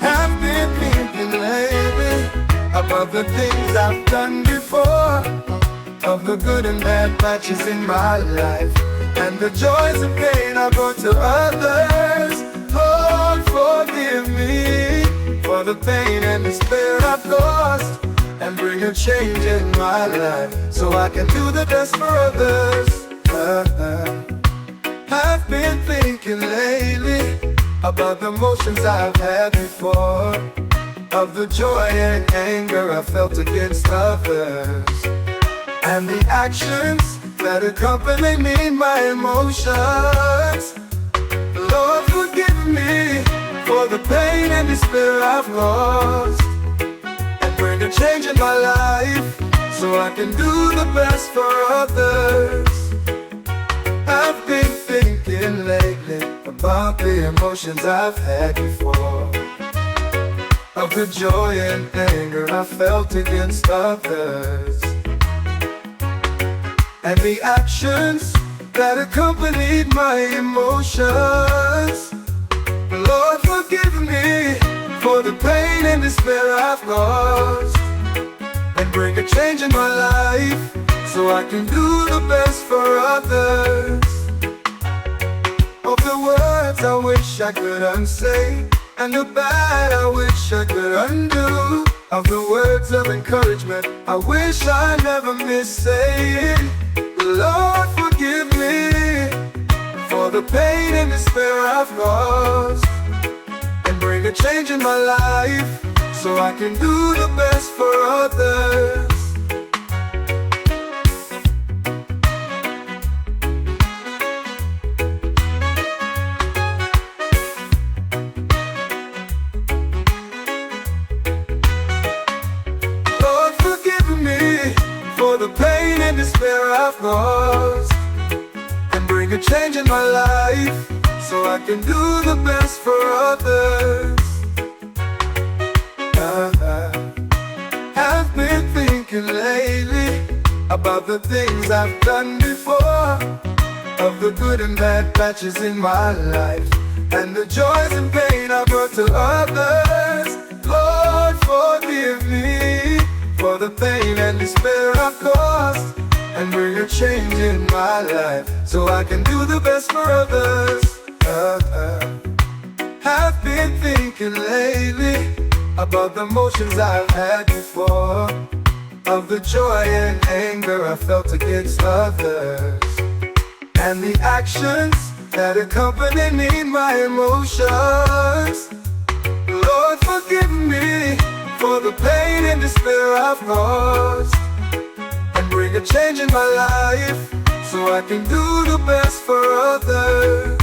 Have been thinking lately about the things I've done before, of the good and bad patches in my life, and the joys and pain I brought to others. Lord, forgive me for the pain and despair I've caused, and bring a change in my life so I can do the best for others. I've been thinking lately about the emotions I've had before, of the joy and anger I felt against others, and the actions that accompany me in my emotions. Lord, forgive me for the pain and despair I've caused, and bring a change in my life so I can do the best for others. I've been thinking lately about the emotions I've had before, of the joy and anger I felt against others, and the actions that accompanied my emotions. Lord, forgive me for the pain and despair I've caused, and bring a change in my life so I can do the best for others. Of the words I wish I could unsay, and the bad I wish I could undo, of the words of encouragement I wish I never missed saying. Lord, forgive me for the pain and despair I've caused, and bring a change in my life so I can do the best for others. Lord, forgive me for the pain and despair I've caused, and bring a change in my life so I can do the best for others. I've been thinking lately about the things I've done before, of the good and bad patches in my life, and the joys and pain I brought to others. Lord, forgive me for the pain and despair I've caused, and bring a change in my life so I can do the best for others. I've been thinking lately about the emotions I've had before, of the joy and anger I felt against others, and the actions that accompany me in my emotions. Lord, forgive me for the pain and despair I've caused, and bring a change in my life so I can do the best for others.